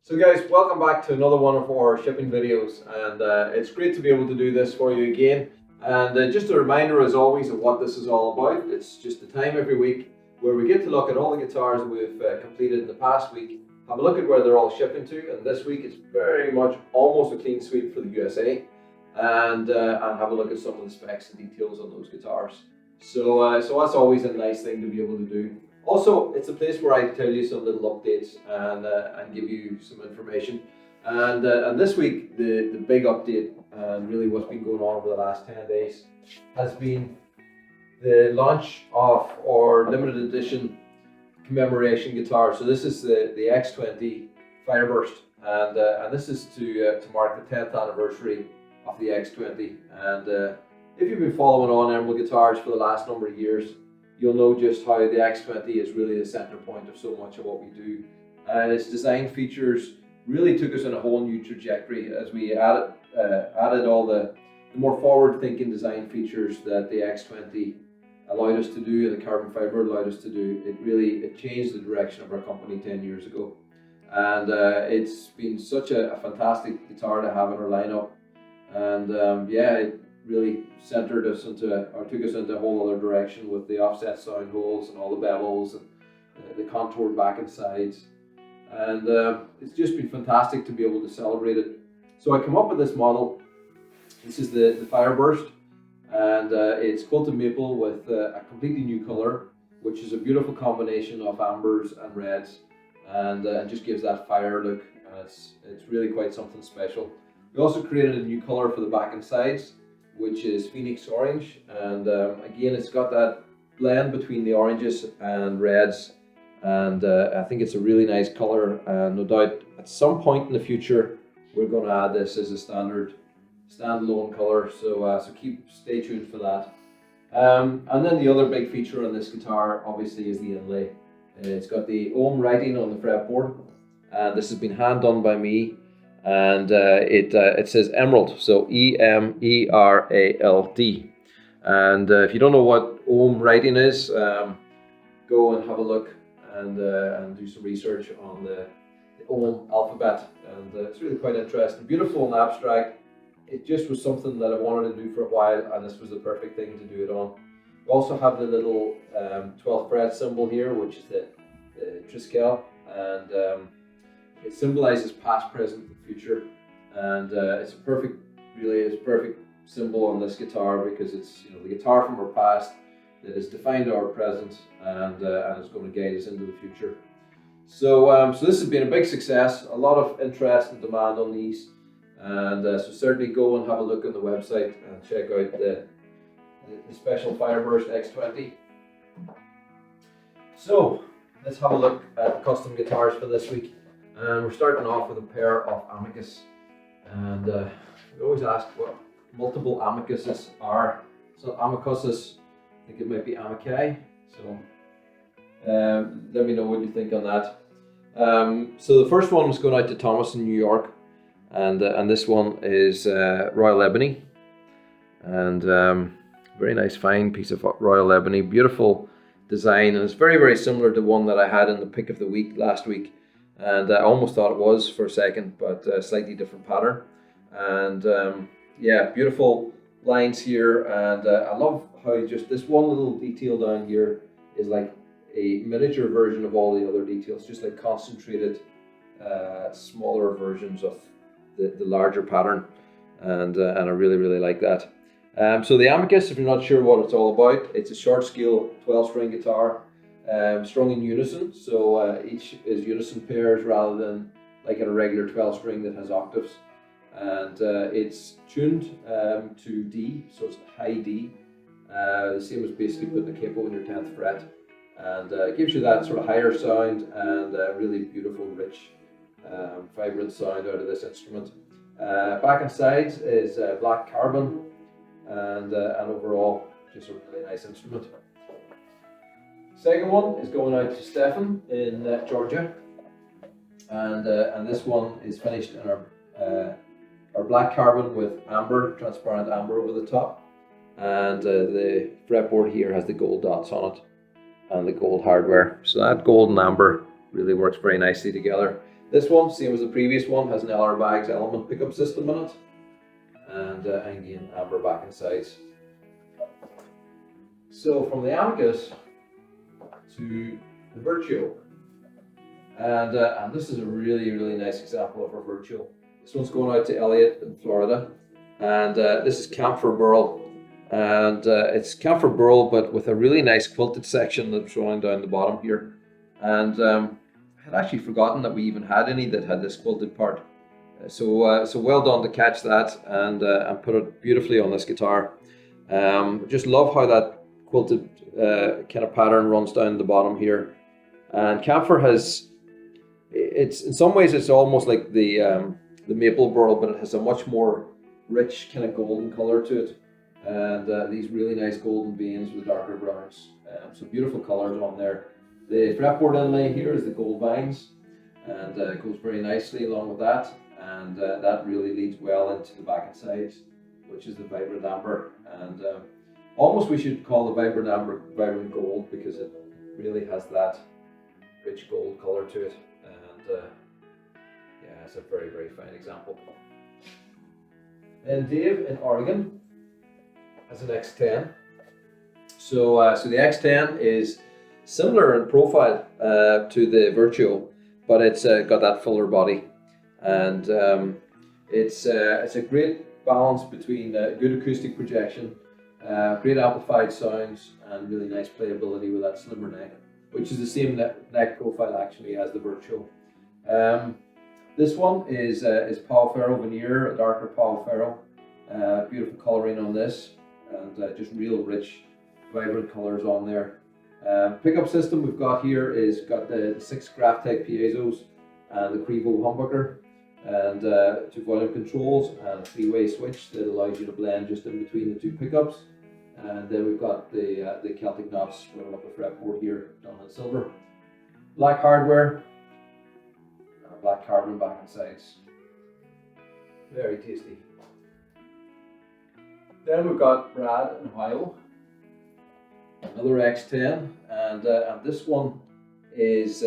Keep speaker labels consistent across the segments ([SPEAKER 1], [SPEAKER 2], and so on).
[SPEAKER 1] So guys, welcome back to another one of our shipping videos, and it's great to be able to do this for you again. And just a reminder as always of what this is all about. It's just the time every week where we get to look at all the guitars that we've completed in the past week, have a look at where they're all shipping to, and this week it's very much almost a clean sweep for the USA, and have a look at some of the specs and details on those guitars. So that's always a nice thing to be able to do. Also, it's a place where I tell you some little updates and give you some information. And this week, the big update and really what's been going on over the last 10 days has been the launch of our limited edition commemoration guitar. So this is the X20 Fireburst, and this is to mark the 10th anniversary of the X20. And if you've been following on Emerald Guitars for the last number of years, you'll know just how the X20 is really the center point of so much of what we do. And its design features really took us in a whole new trajectory as we added all the more forward-thinking design features that the X20 allowed us to do and the carbon fiber allowed us to do. It changed the direction of our company 10 years ago. And it's been such a fantastic guitar to have in our lineup. And it really took us into a whole other direction with the offset sound holes and all the bevels and the contoured back and sides. And it's just been fantastic to be able to celebrate it. So I come up with this model. This is the Fireburst, and it's quilted maple with a completely new color, which is a beautiful combination of ambers and reds, and just gives that fire look. It's really quite something special. We also created a new color for the back and sides, which is Phoenix Orange, and again it's got that blend between the oranges and reds, and I think it's a really nice color, and no doubt at some point in the future we're going to add this as a standalone color, so stay tuned for that. And then the other big feature on this guitar obviously is the inlay. It's got the ohm writing on the fretboard, and this has been hand done by me. And it says Emerald, so Emerald. And if you don't know what ohm writing is, go and have a look and do some research on the ohm alphabet. And it's really quite interesting, beautiful and abstract. It just was something that I wanted to do for a while, and this was the perfect thing to do it on. We also have the little 12th fret symbol here, which is the Triskel, and it symbolizes past, present, and future, and it's a perfect symbol on this guitar, because it's the guitar from our past that has defined our present and is going to guide us into the future. So this has been a big success, a lot of interest and demand on these, and so certainly go and have a look on the website and check out the special Fireburst X20. So let's have a look at the custom guitars for this week. And we're starting off with a pair of Amicus, and we always ask what multiple Amicuses are. So Amicuses, I think it might be Amici, so let me know what you think on that. So the first one was going out to Thomas in New York, and this one is Royal Ebony, and very nice fine piece of Royal Ebony, beautiful design, and it's very, very similar to one that I had in the pick of the week last week. And I almost thought it was for a second, but slightly different pattern. And beautiful lines here, and I love how just this one little detail down here is like a miniature version of all the other details, just like concentrated smaller versions of the larger pattern, and I really, really like that. So the Amicus, if you're not sure what it's all about, it's a short scale 12-string guitar, strung in unison, so each is unison pairs rather than like in a regular 12-string that has octaves. And it's tuned to D, so it's high D, the same as basically putting a capo in your 10th fret, and it gives you that sort of higher sound and really beautiful, rich, vibrant sound out of this instrument. Back and sides is black carbon, and overall just a really nice instrument. Second one is going out to Stefan in Georgia, and this one is finished in our black carbon with amber, transparent amber over the top, and the fretboard here has the gold dots on it and the gold hardware. So that gold and amber really works very nicely together. This one, same as the previous one, has an LR Bags element pickup system in it, and again amber back and sides. So from the Amicus to the Virtuo, and this is a really nice example of our Virtuo. This one's going out to Elliot in Florida, and this is camphor burl, and it's camphor burl but with a really nice quilted section that's running down the bottom here, and I had actually forgotten that we even had any that had this quilted part. So well done to catch that and put it beautifully on this guitar. Just love how that quilted kind of pattern runs down the bottom here. And camphor has, it's in some ways it's almost like the maple burl, but it has a much more rich kind of golden color to it. And these really nice golden veins with darker browns. So beautiful colors on there. The fretboard inlay here is the gold vines, and it goes very nicely along with that. And that really leads well into the back and sides, which is the vibrant amber. And almost we should call the vibrant amber vibrant gold, because it really has that rich gold color to it. And yeah, it's a very fine example. And Dave in Oregon has an X10. So the X10 is similar in profile to the Virtuo, but it's got that fuller body, and it's a great balance between good acoustic projection, great amplified sounds, and really nice playability with that slimmer neck, which is the same neck profile actually as the Virtuo. This one is Pau Ferro veneer, a darker Pau Ferro. Beautiful coloring on this, and just real rich, vibrant colors on there. Pickup system we've got here is got the 6 Graphtec piezos and the Crevo humbucker, and 2 volume controls and a 3-way switch that allows you to blend just in between the 2 pickups. And then we've got the Celtic knots running up the fretboard here, done in silver. Black hardware and a black carbon back and sides. Very tasty. Then we've got Brad in Ohio, another X10, and this one is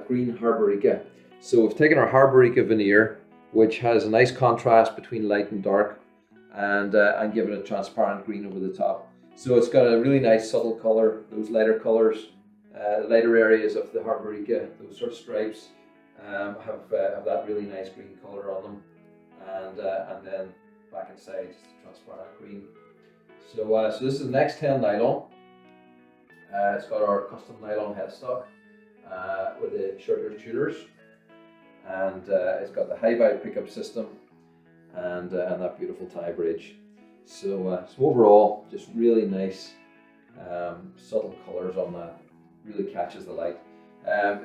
[SPEAKER 1] green Harborica. So we've taken our Harborica veneer, which has a nice contrast between light and dark, and given a transparent green over the top. So it's got a really nice subtle color. Those lighter colors, lighter areas of the Harborica, those sort of stripes, have that really nice green color on them, and then back and sides transparent green. So this is an X10 nylon. It's got our custom nylon headstock with the shorter tuners, and it's got the high vibe pickup system, and that beautiful tie bridge. So overall, just really nice subtle colors on that. Really catches the light.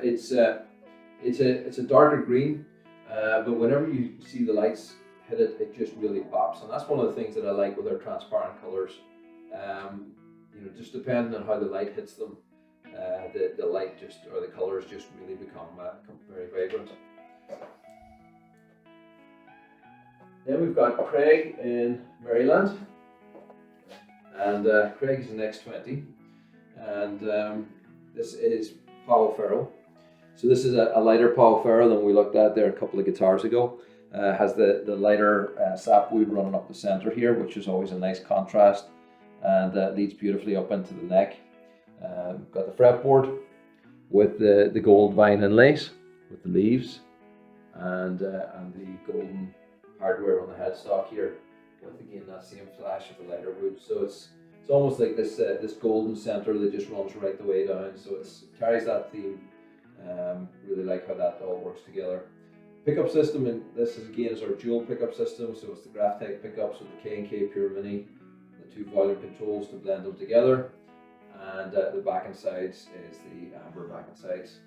[SPEAKER 1] It's a darker green, but whenever you see the lights hit it, it just really pops, and that's one of the things that I like with our transparent colors. You know, just depending on how the light hits them, the light just, or the colors just really become very vibrant. Then we've got Craig in Maryland, and Craig is an X20, and this is Pau Ferro. So this is a lighter Pau Ferro than we looked at there a couple of guitars ago. Has the lighter sapwood running up the center here, which is always a nice contrast, and leads beautifully up into the neck. Got the fretboard with the gold vine inlays with the leaves, and the golden hardware on the headstock here, with again that same flash of the lighter wood. So it's almost like this golden center that just runs right the way down. So it carries that theme. Really like how that all works together. Pickup system, and this is our dual pickup system. So it's the Graphtec pickups with the K&K Pure Mini, the 2 volume controls to blend them together, and the back and sides is the amber back and sides.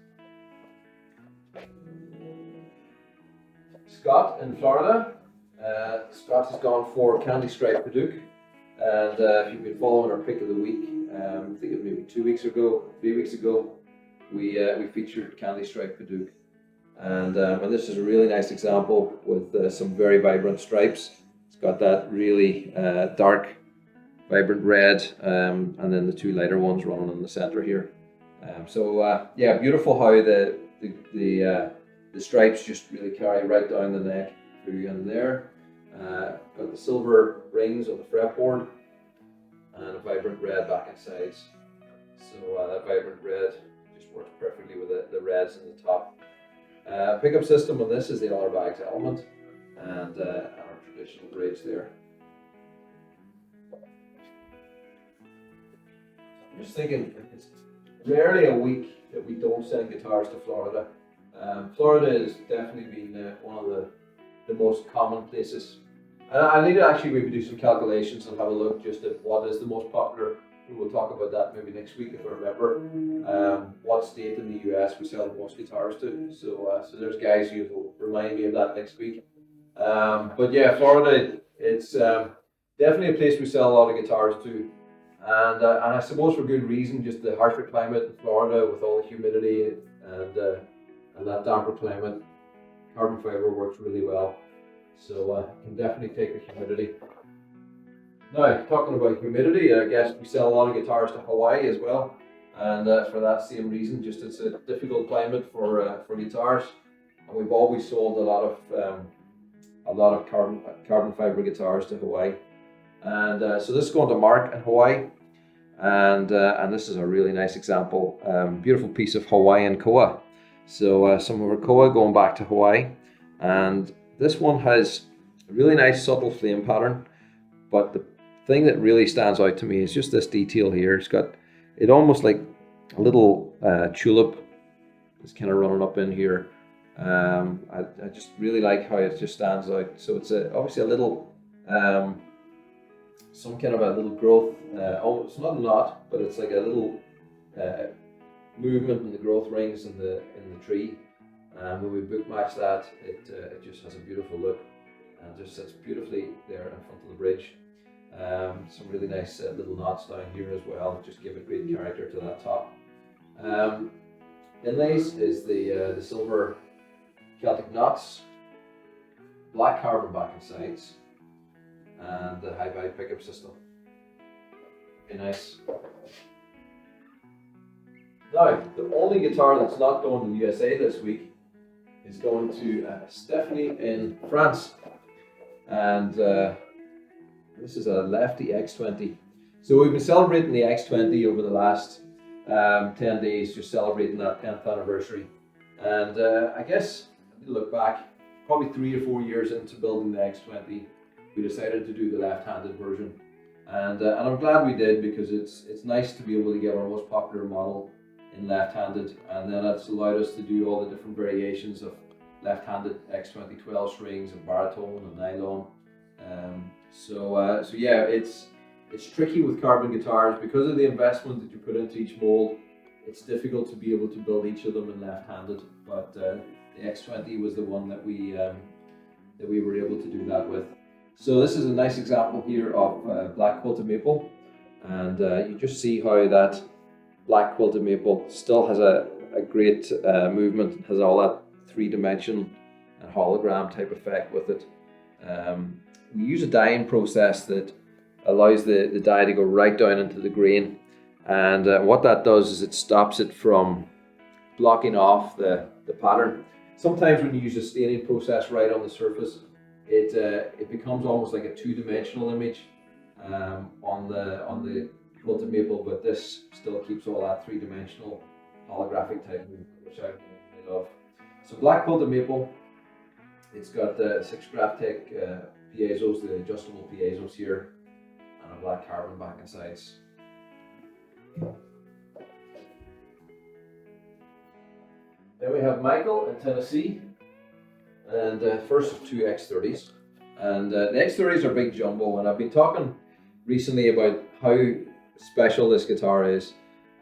[SPEAKER 1] Scott in Florida. Scott has gone for Candy Stripe Padauk, and if you've been following our pick of the week, I think it was maybe 3 weeks ago, we featured Candy Stripe Padauk, and this is a really nice example with some very vibrant stripes. It's got that really dark, vibrant red, and then the 2 lighter ones running in the center here. Yeah, beautiful how the The stripes just really carry right down the neck through in there. Got the silver rings on the fretboard and a vibrant red back and sides. So that vibrant red just works perfectly with the reds in the top. Pickup system on this is the other bags element and our traditional bridge there. I'm just thinking, it's rarely a week that we don't send guitars to Florida. Florida has definitely been one of the most common places. And I need to actually maybe do some calculations and have a look just at what is the most popular. We'll talk about that maybe next week if I remember. What state in the US we sell the most guitars to. So there's guys who will remind me of that next week. But yeah, Florida, it's definitely a place we sell a lot of guitars to. And I suppose for good reason, just the harsher climate in Florida with all the humidity and that damper climate, carbon fiber works really well. So can definitely take the humidity. Now, talking about humidity, I guess we sell a lot of guitars to Hawaii as well, and for that same reason, just it's a difficult climate for guitars, and we've always sold a lot of carbon fiber guitars to Hawaii, and so this is going to Mark in Hawaii, and this is a really nice example, beautiful piece of Hawaiian koa. So some of our koa going back to Hawaii, and this one has a really nice subtle flame pattern, but the thing that really stands out to me is just this detail here. It's got it almost like a little tulip is kind of running up in here. I just really like how it just stands out. So it's obviously a little some kind of a little growth. It's not a knot, but it's like a little movement in the growth rings in the tree. And when we book match that, it just has a beautiful look and just sits beautifully there in front of the bridge. Some really nice little knots down here as well, just give a great character to that top. Inlays is the silver Celtic knots, black carbon back and sides, and the high vibe pickup system. Very nice. Now, the only guitar that's not going to the USA this week is going to Stephanie in France, and this is a Lefty X20. So we've been celebrating the X20 over the last 10 days, just celebrating that 10th anniversary. And I guess, look back, probably 3 or 4 years into building the X20, we decided to do the left-handed version. And I'm glad we did, because it's nice to be able to get our most popular model in left-handed, and then that's allowed us to do all the different variations of left-handed X20 12 strings and baritone and nylon. So yeah, it's tricky with carbon guitars because of the investment that you put into each mold. It's difficult to be able to build each of them in left-handed, but the X20 was the one that we were able to do that with. So this is a nice example here of black quilted maple, and you just see how that black quilted maple still has a great movement, has all that 3-dimension and hologram type effect with it. We use a dyeing process that allows the dye to go right down into the grain, and what that does is it stops it from blocking off the pattern. Sometimes when you use a staining process right on the surface, it becomes almost like a 2-dimensional image on the quilted maple, but this still keeps all that 3-dimensional holographic type movement, which I really love. So black quilted maple, it's got 6 Graphtec piezos, the adjustable piezos here, and a black carbon back and sides. Then we have Michael in Tennessee, and first of 2 X30s. And the X30s are big jumbo, and I've been talking recently about how special this guitar is,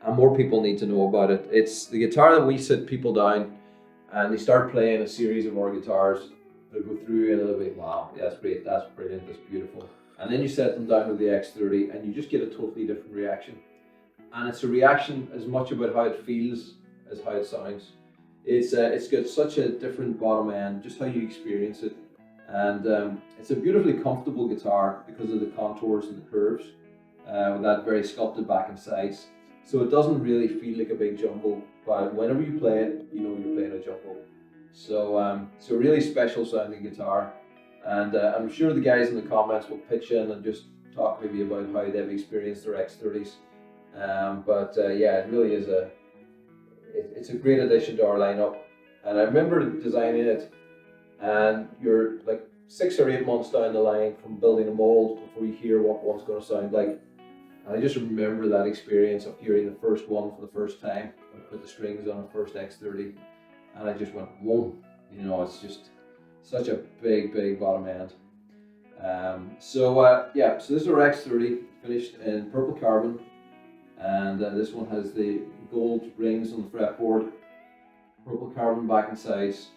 [SPEAKER 1] and more people need to know about it. It's the guitar that we sit people down and they start playing a series of our guitars. They'll go through and they'll be, wow, yeah, that's great, that's brilliant, that's beautiful. And then you set them down with the X30 and you just get a totally different reaction. And it's a reaction as much about how it feels as how it sounds. It's got such a different bottom end, just how you experience it. And it's a beautifully comfortable guitar because of the contours and the curves, with that very sculpted back and sides. So it doesn't really feel like a big jumbo, but whenever you play it, you know you're playing a jumbo. So really special sounding guitar, and I'm sure the guys in the comments will pitch in and just talk maybe about how they've experienced their X30s. Yeah, it really is it's a great addition to our lineup. And I remember designing it, and you're like 6 or 8 months down the line from building a mold before you hear what one's going to sound like. And I just remember that experience of hearing the first one for the first time. I put the strings on a first X30, and I just went, whoa, you know, it's just such a big bottom end. Yeah, so this is our X30 finished in purple carbon, and this one has the gold rings on the fretboard, purple carbon back and sides.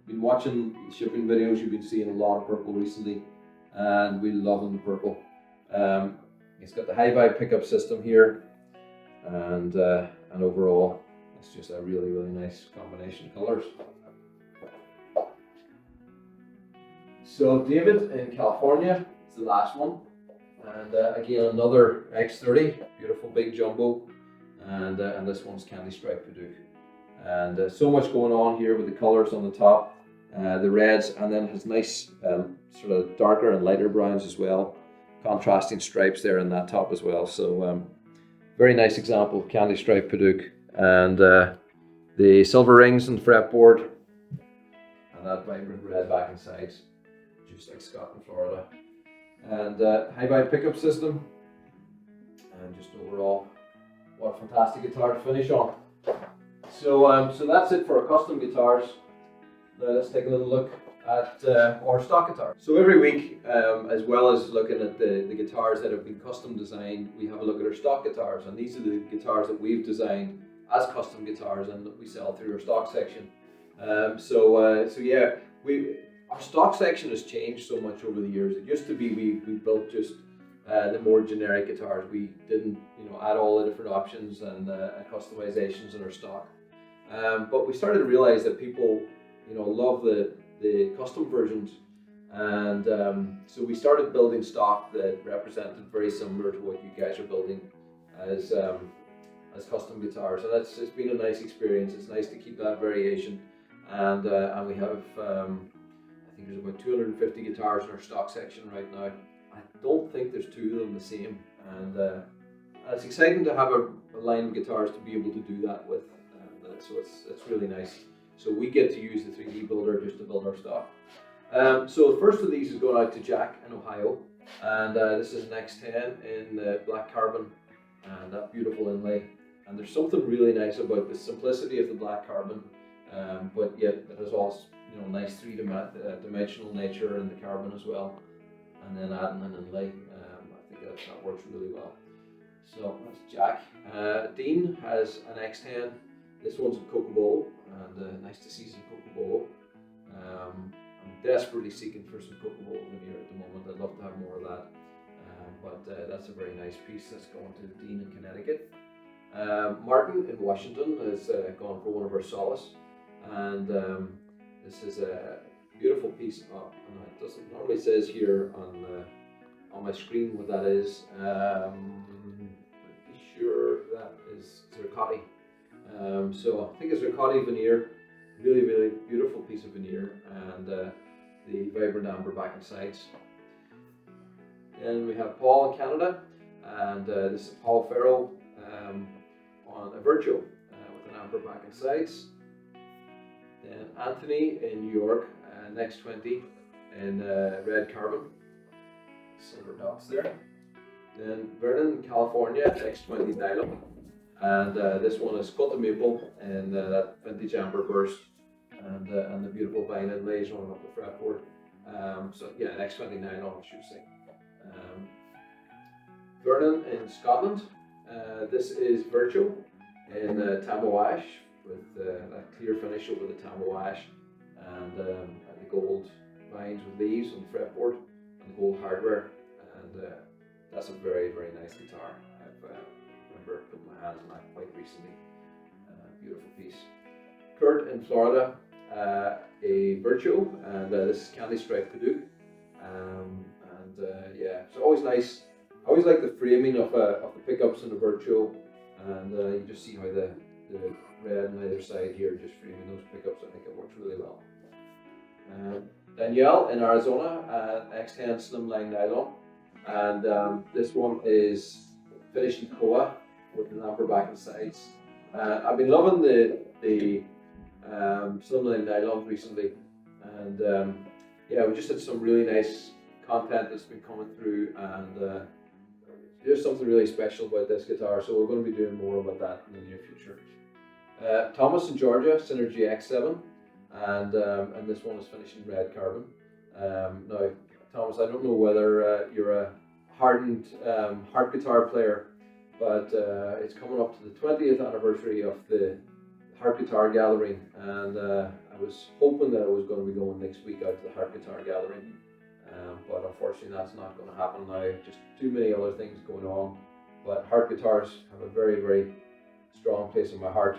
[SPEAKER 1] Been watching the shipping videos, you've been seeing a lot of purple recently, and we love the purple. It's got the high vibe pickup system here, and overall it's just a really nice combination of colours. So David in California is the last one, and again another X30, beautiful big jumbo, and this one's candy stripe Padauk. And so much going on here with the colours on the top, the reds, and then it has nice sort of darker and lighter browns as well, contrasting stripes there in that top as well. So very nice example of candy stripe Padauk, and the silver rings and fretboard, and that vibrant red back and sides, just like Scott in Florida, and high vibe pickup system, and just overall, what a fantastic guitar to finish on. So that's it for our custom guitars. Now let's take a little look at our stock guitars. So every week, as well as looking at the guitars that have been custom designed, we have a look at our stock guitars, and these are the guitars that we've designed as custom guitars and that we sell through our stock section. Yeah, our stock section has changed so much over the years. It used to be we built just the more generic guitars. We didn't, add all the different options and customizations in our stock. But we started to realize that people, love the custom versions, and so we started building stock that represented very similar to what you guys are building as custom guitars, and it's been a nice experience. It's nice to keep that variation, and we have I think there's about 250 guitars in our stock section right now. I don't think there's 2 of them the same, and it's exciting to have a line of guitars to be able to do that with, so it's really nice. So we get to use the 3D builder just to build our stock. So the first of these is going out to Jack in Ohio, and this is an X10 in black carbon and that beautiful inlay. And there's something really nice about the simplicity of the black carbon, but yet it has also nice three-dimensional nature in the carbon as well. And then adding an inlay, I think that works really well. So that's Jack. Dean has an X10. This one's a Co.Donegal, and nice to see some Co.Donegal. I'm desperately seeking for some Co.Donegal veneer at the moment. I'd love to have more of that, but that's a very nice piece that's going to Dean in Connecticut. Martin in Washington has gone for one of our Solace, and this is a beautiful piece. And it doesn't normally says here on my screen what that is. Pretty sure that is zircotti. So I think it's zircotti veneer, really beautiful piece of veneer, and the vibrant amber back and sides. Then we have Paul in Canada, and this is Paul Farrow on a Virtuo with an amber back and sides. Then Anthony in New York, next 20 in red carbon, silver dots there. Then Vernon in California, next 20 nylon. And this one is cut to maple in that vintage amber burst, and the beautiful vine inlays running up the fretboard. So yeah, X29 on, I should say. Vernon in Scotland. This is Virtuo in Tamo Ash with that clear finish over the Tamo Ash, and the gold vines with leaves on the fretboard and the gold hardware. And that's a very nice guitar. I remember putting my hands on that quite recently. Beautiful piece. Kurt in Florida, a Virtuo, and this is candy stripe Padauk. Yeah, it's always nice. I always like the framing of the pickups in the Virtuo, and you just see how the the red on either side here, just framing those pickups. I think it works really well. Danielle in Arizona, X10 Slimline Nylon, and this one is finished in Koa with the upper back and sides. I've been loving the Slimline Nylon recently, and yeah, we just had some really nice content that's been coming through, and there's something really special about this guitar, so we're going to be doing more about that in the near future. Thomas in Georgia, Synergy X7, and this one is finished in red carbon. Now, Thomas, I don't know whether you're a hardened harp guitar player, but it's coming up to the 20th anniversary of the Harp Guitar Gathering, and I was hoping that I was going to be going next week out to the Harp Guitar Gathering, but unfortunately that's not going to happen now. Just too many other things going on, but harp guitars have a very, very strong place in my heart,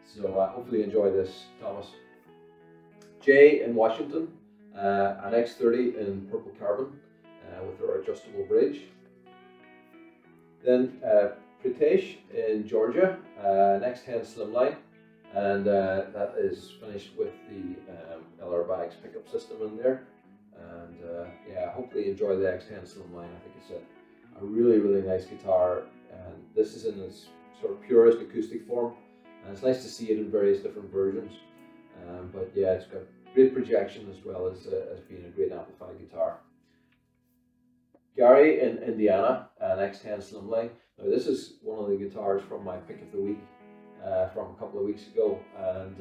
[SPEAKER 1] so hopefully you enjoy this, Thomas. Jay in Washington, an X30 in purple carbon with our adjustable bridge. Then Pritesh in Georgia, an X10 Slimline, and that is finished with the LR Bags pickup system in there. And yeah, hopefully you enjoy the X10 Slimline. I think it's a really, really nice guitar, and this is in its sort of purest acoustic form, and it's nice to see it in various different versions. But yeah, it's got great projection as well as being a great amplified guitar. Gary in Indiana, an X10 Slimline. Now this is one of the guitars from my pick of the week from a couple of weeks ago, and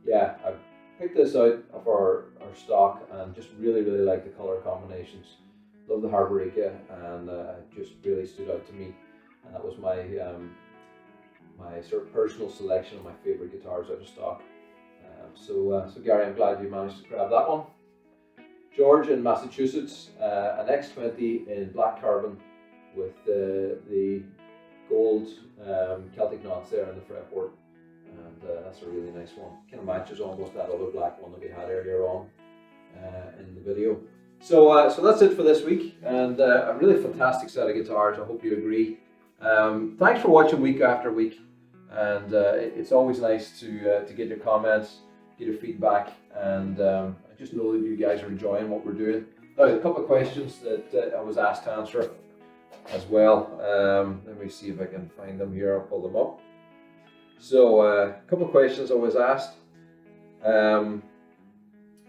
[SPEAKER 1] yeah, I picked this out of our stock and just really, really like the color combinations. Love the Harborika, and it just really stood out to me, and that was my my sort of personal selection of my favorite guitars out of stock. So Gary, I'm glad you managed to grab that one. George in Massachusetts, an X20 in black carbon with the gold Celtic knots there in the fretboard, and that's a really nice one. Kind of matches almost that other black one that we had earlier on in the video. So that's it for this week, and a really fantastic set of guitars. I hope you agree. Thanks for watching week after week, and it's always nice to get your comments, get your feedback, and I just know that you guys are enjoying what we're doing. Now, a couple of questions that I was asked to answer as well. Let me see if I can find them here. I'll pull them up. So a couple of questions I was asked.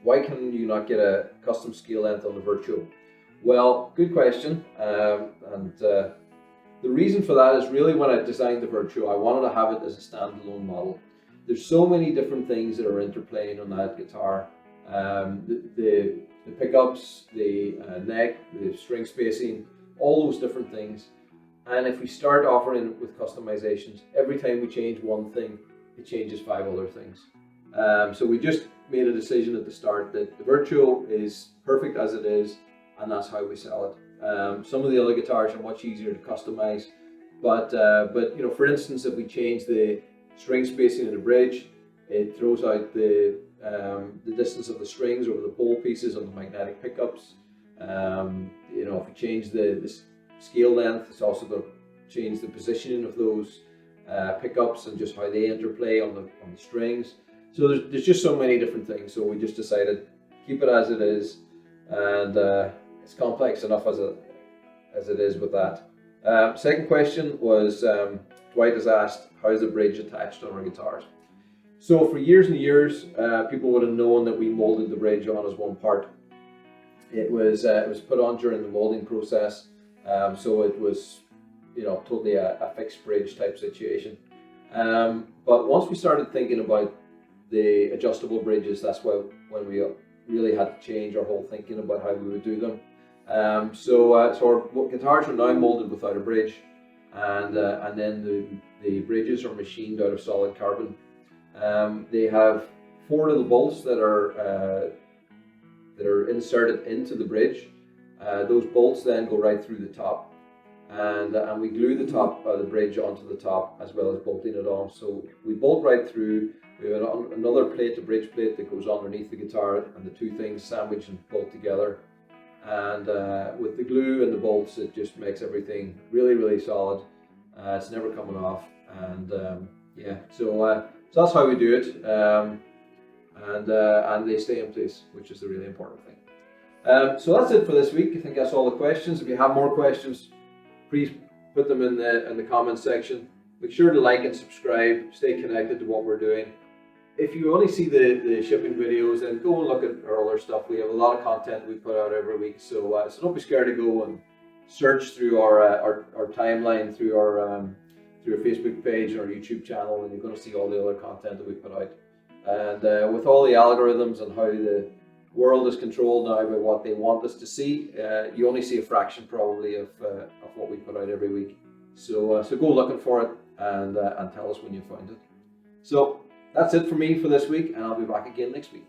[SPEAKER 1] Why can you not get a custom scale length on the Virtuo? Well, good question. And the reason for that is really when I designed the Virtuo, I wanted to have it as a standalone model. There's so many different things that are interplaying on that guitar. The pickups, the neck, the string spacing, all those different things. And if we start offering it with customizations, every time we change one thing, it changes 5 other things. So we just made a decision at the start that the Virtuo is perfect as it is, and that's how we sell it. Some of the other guitars are much easier to customize, but you know, for instance, if we change the string spacing in the bridge, it throws out the distance of the strings over the bowl pieces on the magnetic pickups. You know, if we change the scale length, it's also going to change the positioning of those pickups and just how they interplay on the strings. So there's just so many different things. So we just decided keep it as it is, and it's complex enough as it is with that. Second question was Dwight has asked, how is the bridge attached on our guitars? So for years and years, people would have known that we molded the bridge on as one part. It was put on during the molding process, so it was, you know, totally a fixed bridge type situation. But once we started thinking about the adjustable bridges, that's when we really had to change our whole thinking about how we would do them. So our guitars are now molded without a bridge, and then the bridges are machined out of solid carbon. They have 4 little bolts that are inserted into the bridge. Those bolts then go right through the top, and we glue the top of the bridge onto the top as well as bolting it on. So we bolt right through. We have another plate, a bridge plate that goes underneath the guitar, and the two things sandwich and bolt together. And with the glue and the bolts, it just makes everything really, really solid. It's never coming off, and Yeah, so that's how we do it, and they stay in place, which is the really important thing. So that's it for this week. I think that's all the questions. If you have more questions, please put them in the comments section. Make sure to like and subscribe. Stay connected to what we're doing. If you only see the shipping videos, then go and look at our other stuff. We have a lot of content we put out every week, so don't be scared to go and search through our timeline, through our Facebook page and our YouTube channel, and you're going to see all the other content that we put out. And with all the algorithms and how the world is controlled now by what they want us to see, you only see a fraction probably of what we put out every week. So go looking for it and tell us when you find it. So that's it for me for this week, and I'll be back again next week.